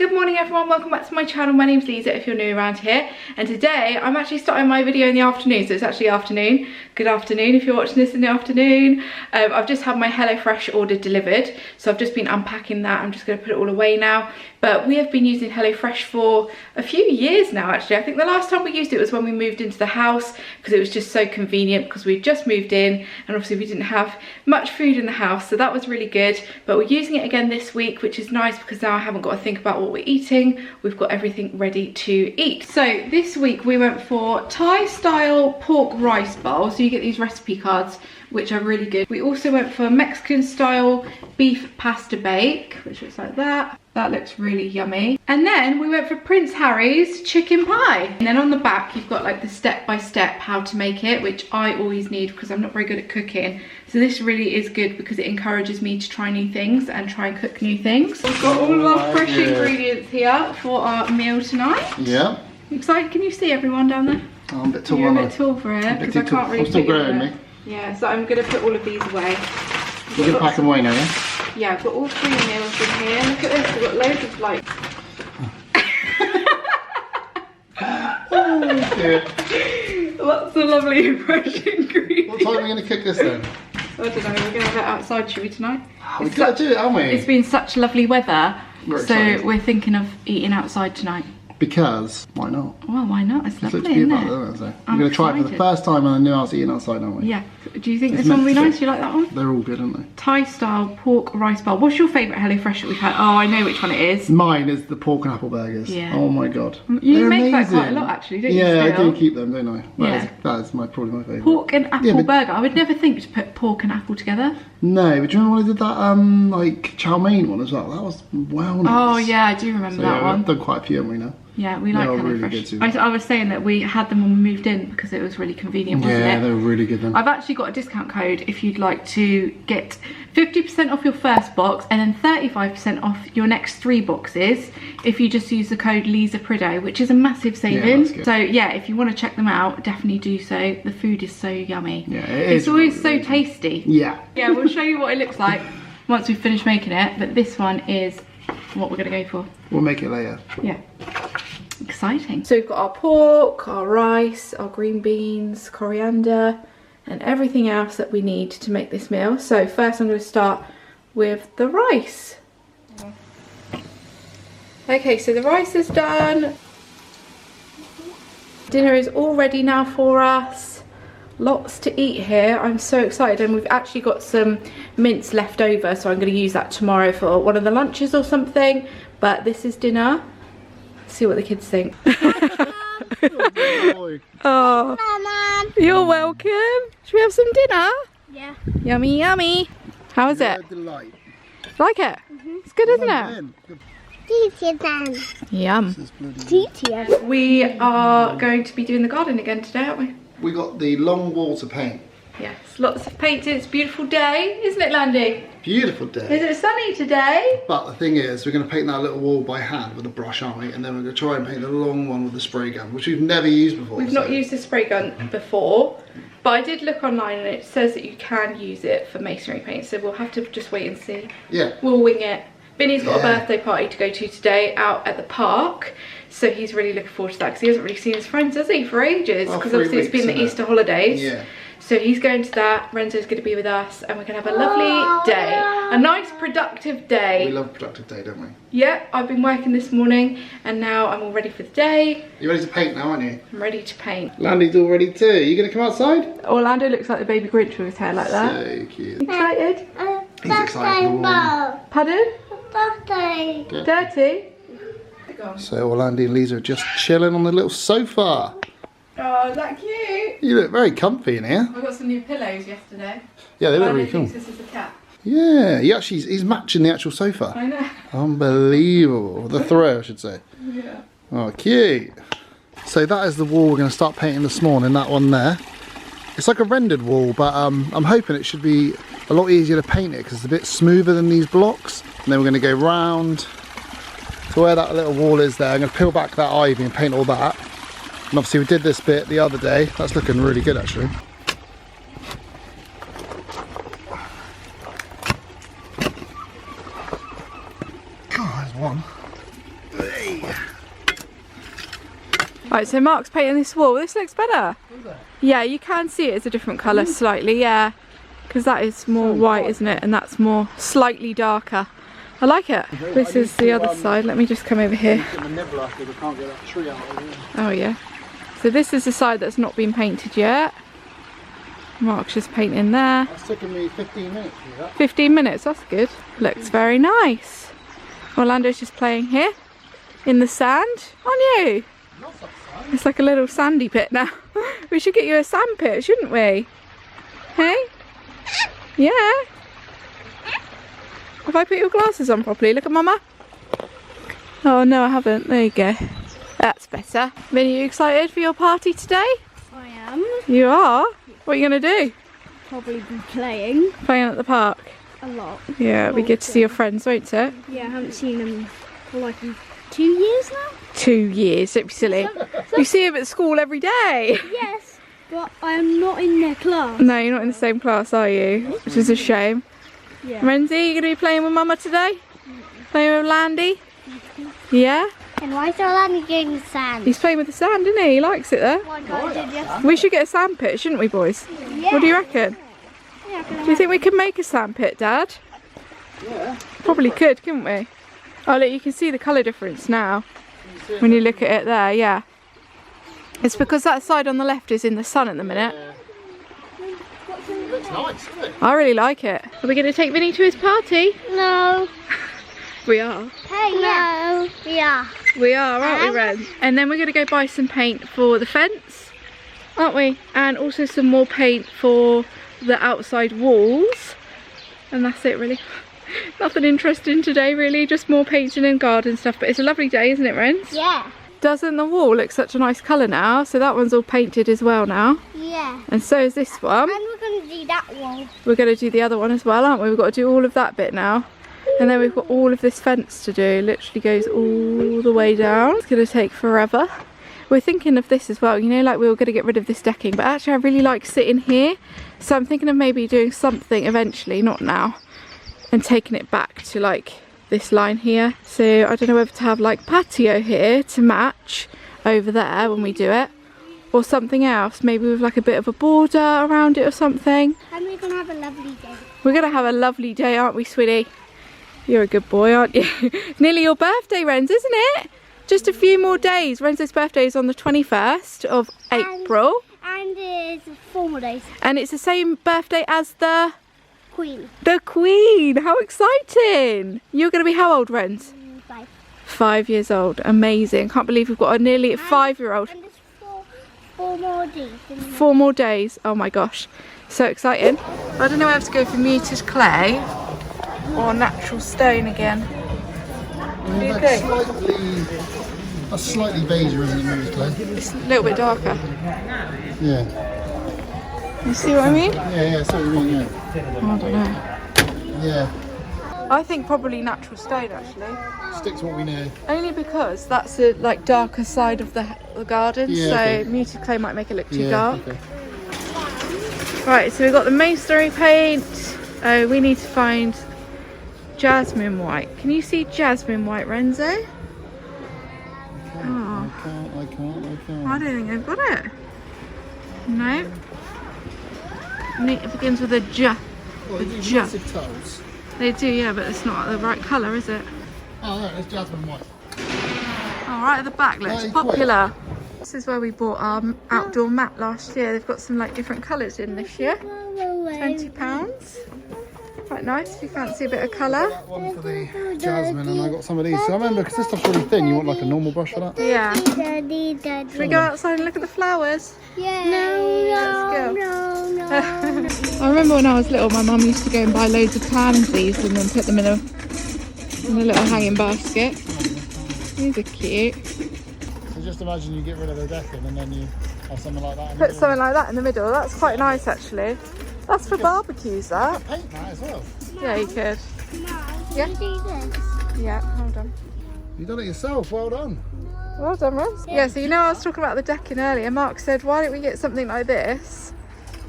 Good morning everyone, welcome back to my channel. My name's Liza if you're new around here, and today I'm actually starting my video in the afternoon, so it's actually afternoon. Good afternoon if you're watching this in the afternoon. I've just had my HelloFresh order delivered, so I've just been unpacking that. I'm just going to put it all away now, but we have been using HelloFresh for a few years now actually. I think the last time we used it was when we moved into the house, because it was just so convenient because we'd just moved in and obviously we didn't have much food in the house, so that was really good. But we're using it again this week, which is nice because now I haven't got to think about what we're eating. We've got everything ready to eat. So this week we went for Thai style pork rice bowl, so you get these recipe cards which are really good. We also went for Mexican style beef pasta bake, which looks like that. That looks really yummy. And then we went for Prince Harry's chicken pie. And then on the back you've got like the step-by-step how to make it, which I always need because I'm not very good at cooking. So this really is good because it encourages me to try new things and try and cook new things. We've got all of our fresh ingredients here for our meal tonight. Yeah. Excited? Can you see everyone down there? Oh, I'm a bit tall. You're a bit tall for it because I can't really. I'm still growing me. Yeah, so I'm going to put all of these away. You're going to pack them away now, yeah? Yeah, I've got all 3 meals in here. Look at this, we've got loads of like... Oh dear. Lots of lovely fresh ingredients. What time are we going to cook this then? I don't know, we're going to have it outside, should we, tonight? We've got to do it, haven't we? It's been such lovely weather, We're so excited. we're thinking of eating outside tonight. Because, why not? Well, why not? It's It's lovely, looks isn't beautiful, it? doesn't it? So I'm we're going to try it for the excited. first time in a new house eating outside, aren't we? Yeah. Do you think It's this one will be meant to nice? You like that one? They're all good, aren't they? Thai style pork rice bowl. What's your favourite HelloFresh that we've had? Oh, I know which one it is. Mine is the pork and apple burgers. Yeah. Oh my god. You They're make amazing. that quite a lot actually, don't you? Yeah, I still? do keep them, don't I? Yeah. That is probably my favourite. Pork and apple Yeah, but- burger. I would never think to put pork and apple together. No, but do you remember when I did that like chow mein one as well? That was well nice. Oh yeah, I do remember So, that yeah, one. I've done quite a few, haven't we now? Yeah, we like They were really good HelloFresh. too. I was saying that we had them when we moved in because it was really convenient, wasn't Yeah, it? they were really good then. I've actually got a discount code if you'd like to get 50% off your first box and then 35% off your next 3 boxes if you just use the code Liza Prideaux, which is a massive saving. that's good. So yeah, if you want to check them out, definitely do so. The food is so yummy. Yeah, It's always so tasty. Yeah. Yeah, we'll show you what it looks like once we've finished making it, but this one is what we're going to go for. We'll make it later. Yeah. Exciting. So we've got our pork, our rice, our green beans, coriander, and everything else that we need to make this meal. So first I'm going to start with the rice. Okay, so the rice is done. Dinner is all ready now for us. Lots to eat here. I'm so excited, and we've actually got some mince left over, so I'm going to use that tomorrow for one of the lunches or something. But this is dinner. See what the kids think. Oh, Mama. you're welcome. Should we have some dinner? Yeah. Yummy, yummy. How is it? Delight. Like it? It's good, isn't it? Yum. We are going to be doing the garden again today, aren't we? We got the long wall to paint. Yes, lots of painting. It's a beautiful day, isn't it, Landy? Beautiful day. Is it sunny today? But the thing is, we're going to paint that little wall by hand with a brush, aren't we? And then we're going to try and paint the long one with the spray gun, which we've never used before. We've not used the spray gun before, but I did look online and it says that you can use it for masonry paint, so we'll have to just wait and see. Yeah. We'll wing it. Vinny's got a Yeah. birthday party to go to today out at the park, so he's really looking forward to that because he hasn't really seen his friends, has he, for ages? Well, Because 3 obviously it's been weeks, the isn't it? Easter holidays. Yeah. So he's going to that, Renzo's going to be with us, and we're going to have a lovely day. A nice productive day. We love a productive day, don't we? Yeah, I've been working this morning and now I'm all ready for the day. You ready to paint now, aren't you? I'm ready to paint. Landy's all ready too. You going to come outside? Orlando looks like the baby Grinch with his hair like that. So cute. Excited? He's excited for the wall. Pardon? Yeah. Dirty? So Orlando and Lisa are just chilling on the little sofa. Oh, is that cute? You look very comfy in here. I got some new pillows yesterday. Yeah, they look Orlando really cool. thinks this is a cat. Yeah, he's matching the actual sofa. I know. Unbelievable. The throw, I should say. Yeah. Oh, cute. So that is the wall we're going to start painting this morning, that one there. It's like a rendered wall, but I'm hoping it should be a lot easier to paint it because it's a bit smoother than these blocks. And then we're going to go round to where that little wall is there. I'm going to peel back that ivy and paint all that. And obviously we did this bit the other day. That's looking really good actually. God, there's one. Right, so Mark's painting this wall. This looks better. Is it? Yeah, you can see it as a different colour slightly, yeah. Because that is more white, isn't it? And that's more slightly darker. I like it. This is the other side. Let me just come over here. Oh yeah. So this is the side that's not been painted yet. Mark's just painting there. That's taken me 15 minutes to do that. 15 minutes, that's good. Looks very nice. Orlando's just playing here in the sand. Aren't you? It's like a little sandy pit now. We should get you a sand pit, shouldn't we? Hey? Yeah. Have I put your glasses on properly? Look at Mama. Oh no, I haven't. There you go. That's better. Vinny, you excited for your party today? I am. You are? What are you going to do? Probably be playing Playing at the park? a lot. Yeah, it'll be good to see your friends, won't it? Yeah, I haven't seen them for like 2 years now. 2 years, don't be silly. You see him at school every day. Yes, but I'm not in their class. No, you're not in the same class, are you? Which is a shame. Yeah. Renzi, you going to be playing with Mama today? Playing with Landy? Yeah? And why is Orlando getting the sand? He's playing with the sand, isn't he? He likes it there. Like I did yesterday. We should get a sand pit, shouldn't we, boys? Yeah. What do you reckon? Yeah, Do you think we could make a sand pit, Dad? Yeah. Probably could, couldn't we? Oh, look, you can see the colour difference now when you look at it there, yeah. It's because that side on the left is in the sun at the minute. It looks nice, doesn't it? I really like it. Are we going to take Vinny to his party? No. We are. Hey, no. Yeah. We are, aren't we, Ren? And then we're going to go buy some paint for the fence, aren't we? And also some more paint for the outside walls. And that's it, really. Nothing interesting today, really. Just more painting and garden stuff. But it's a lovely day, isn't it, Rens? Yeah. Doesn't the wall look such a nice colour now? So that one's all painted as well now. Yeah. And so is this one. And we're going to do that one. We're going to do the other one as well, aren't we? We've got to do all of that bit now. And then we've got all of this fence to do. Literally goes all the way down. It's going to take forever. We're thinking of this as well. You know, like we were going to get rid of this decking. But actually I really like sitting here. So I'm thinking of maybe doing something eventually, not now. And taking it back to like this line here. So I don't know whether to have like patio here to match over there when we do it. Or something else. Maybe with like a bit of a border around it or something. And we're going to have a lovely day. We're going to have a lovely day, aren't we, sweetie? You're a good boy, aren't you? Nearly your birthday, Renz, isn't it? Just a few more days. Renzo's birthday is on the 21st of April. And it's 4 more days. And it's the same birthday as the Queen. Queen. How exciting. You're going to be how old, Renz? 5. 5 years old. Amazing. Can't believe we've got a nearly 5-year-old. And there's 4 more days. 4 more days. Oh my gosh. So exciting. I don't know whether to go for muted clay or natural stone again. What do you think? That's slightly beiger, isn't it, maybe, Clay? It's a little bit darker. Yeah. You see what I mean? Yeah, so you mean, yeah. I don't know. Yeah. I think probably natural stone actually. Stick to what we know. Only because that's the like darker side of the garden, Yeah, so okay. muted clay might make it look too Yeah, dark. okay. Right, so we've got the masonry paint. We need to find jasmine white. Can you see jasmine white, Renzo? Oh. I can't. I don't think I've got it. No. It begins with a J. Well, they do J. massive tubs. They do, yeah, but it's not the right colour, is it? Oh, no, it's jasmine white. Oh, right at the back, look, it's popular. This is where we bought our outdoor mat last year. They've got some like different colours in this year. £20. Quite nice if you fancy a bit of colour. That one for the jasmine, and I got some of these. So I remember, because this stuff's really thin, you want like a normal brush for that? Yeah. Daddy. Should we go outside and look at the flowers? Yeah. Let's go. No. I remember when I was little, my mum used to go and buy loads of pansies and then put them in a little hanging basket. These are cute. So just imagine you get rid of the decking and then you have something like that. Put something like that in the middle. That's quite nice actually. That's for barbecues, that. Paint that as well. Yeah, you could. Yeah. Do this. Yeah, hold on. You've done it yourself, well done. Well done, Rose. Yeah, so you know I was talking about the decking earlier. Mark said, why don't we get something like this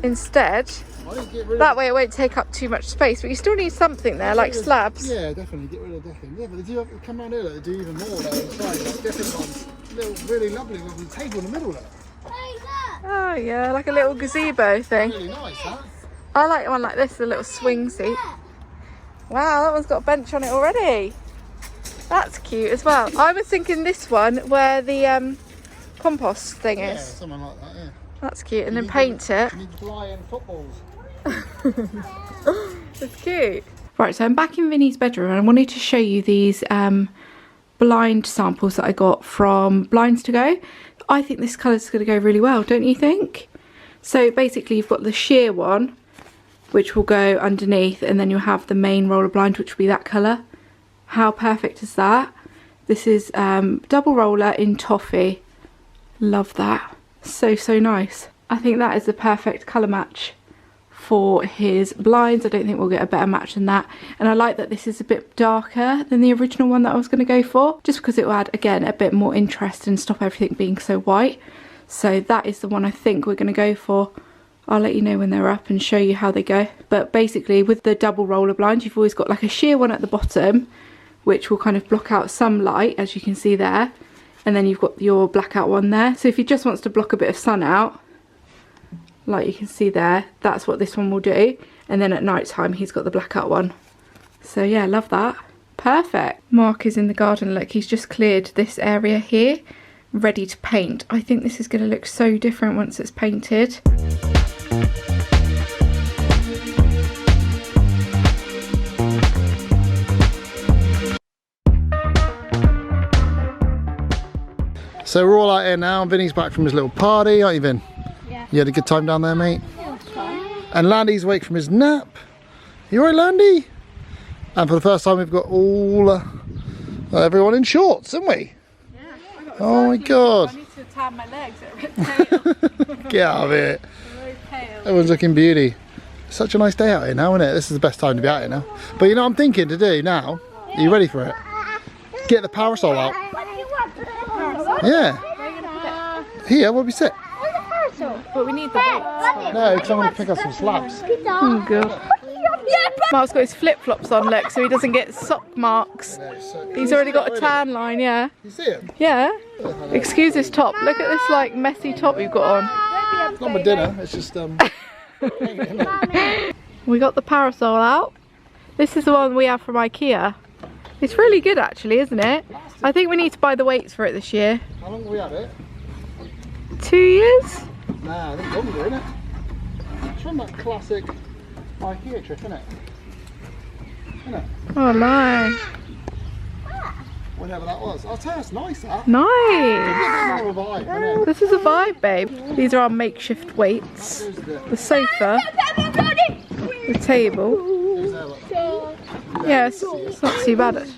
instead? Why don't you get rid That of way it won't take up too much space, but you still need something there, like slabs. Yeah, definitely, get rid of decking. Yeah, but they do have, come around here, they do even more though, on the side, like different ones. Little, really lovely with a table in the middle there. Oh yeah, like a little gazebo thing. Really nice, huh? I like one like this, a little swing seat. Wow, that one's got a bench on it already. That's cute as well. I was thinking this one where the compost thing is. Yeah, something like that, yeah. That's cute, and then paint it. You need flying footballs. It's cute. Right, so I'm back in Vinny's bedroom and I wanted to show you these blind samples that I got from Blinds to Go. I think this colour's going to go really well, don't you think? So basically you've got the sheer one, which will go underneath, and then you'll have the main roller blind, which will be that colour. How perfect is that? This is double roller in toffee. Love that. So, so nice. I think that is the perfect colour match for his blinds. I don't think we'll get a better match than that. And I like that this is a bit darker than the original one that I was going to go for, just because it will add, again, a bit more interest and stop everything being so white. So that is the one I think we're going to go for. I'll let you know when they're up and show you how they go. But basically with the double roller blind, you've always got like a sheer one at the bottom, which will kind of block out some light, as you can see there. And then you've got your blackout one there. So if he just wants to block a bit of sun out, like you can see there, that's what this one will do. And then at night time he's got the blackout one. So yeah, love that. Perfect. Mark is in the garden. Look, he's just cleared this area here, ready to paint. I think this is going to look so different once it's painted. So we're all out here now. Vinny's back from his little party, aren't you, Vin? Yeah. You had a good time down there, mate? Yeah, it was fun. And Landy's awake from his nap. You alright, Landy? And for the first time we've got all everyone in shorts, haven't we? Yeah. I got Oh my god. I need to tan my legs, they're a bit pale. Get out of here. Very pale. Everyone's looking beauty. Such a nice day out here now, isn't it? This is the best time to be out here now. But you know what I'm thinking to do now? Are you ready for it? Get the parasol out. Yeah. Here, where we sit? But we need the weights. No, because I want to pick up some slabs. Oh god. Mark's got his flip-flops on, look, so he doesn't get sock marks. He's already got a tan line, yeah. You see him? Yeah. Excuse this top. Look at this like messy top you've got on. It's not my dinner, it's just We got the parasol out. This is the one we have from Ikea. It's really good actually, isn't it? I think we need to buy the weights for it this year. How long have we had it? 2 years? Nah, I think longer, isn't it? It's from that classic Ikea trip, isn't it? Isn't it? Oh no. Whatever that was. I'll tell you, it's nice that. Nice. It's a bit more of a vibe, isn't it? This is a vibe, babe. These are our makeshift weights. The sofa. The table. Yeah, it's not too bad.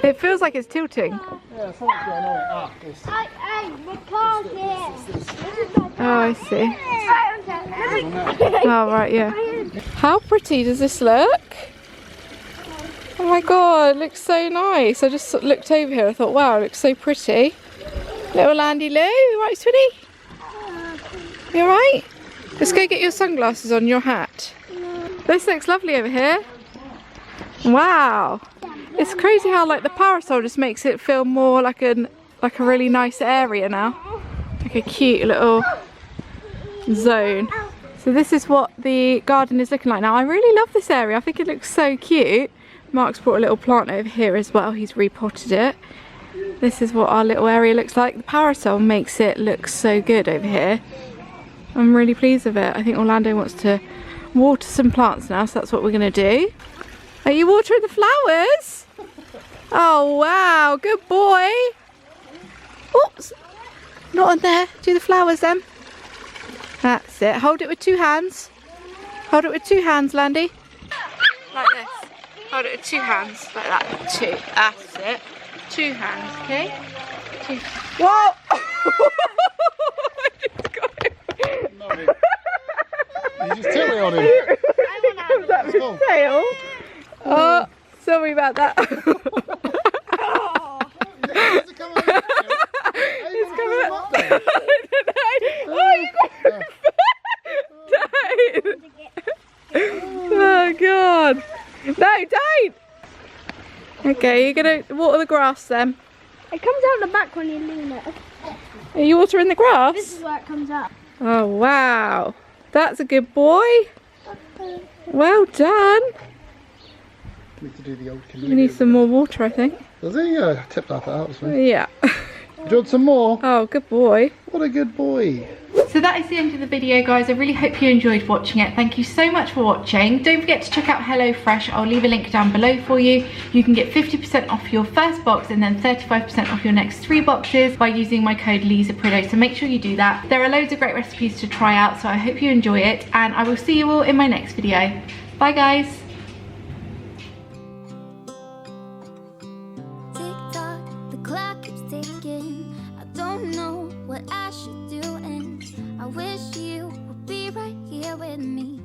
It feels like it's tilting. Yeah, something's going on. Oh, I see. Oh, right, yeah. How pretty does this look? Oh my god, it looks so nice. I just looked over here, I thought, wow, it looks so pretty. Little Andy Lou, you right, sweetie? You alright? Let's go get your sunglasses on, your hat. This looks lovely over here. Wow. It's crazy how like the parasol just makes it feel more like a really nice area now. Like a cute little zone. So this is what the garden is looking like now. I really love this area. I think it looks so cute. Mark's brought a little plant over here as well. He's repotted it. This is what our little area looks like. The parasol makes it look so good over here. I'm really pleased with it. I think Orlando wants to water some plants now, so that's what we're going to do. Are you watering the flowers? Oh wow, good boy. Oops, not on there. Do the flowers then. That's it. Hold it with 2 hands. Hold it with 2 hands, Landy. Like this. Hold it with 2 hands, like that. 2. That's it. 2 hands, okay? 2. Whoa! You just tilt it on him. Was that his tail? Oh, sorry about that. It's coming up. Oh, you got it. Oh god. No, don't. Okay, you're gonna water the grass then. It comes out the back when you lean it. Are you watering the grass? This is where it comes out. Oh wow, that's a good boy. Well done. Need to do the old We need some more water, I think. Does he? Yeah, tip that out. That's fine. Yeah. Do you want some more? Oh, good boy. What a good boy. So that is the end of the video, guys. I really hope you enjoyed watching it. Thank you so much for watching. Don't forget to check out HelloFresh. I'll leave a link down below for you. You can get 50% off your first box and then 35% off your next 3 boxes by using my code Liza Prideaux. So make sure you do that. There are loads of great recipes to try out, so I hope you enjoy it. And I will see you all in my next video. Bye, guys. Tick-tock, the clock keeps ticking. I don't know what I should do, and I wish you would be right here with me.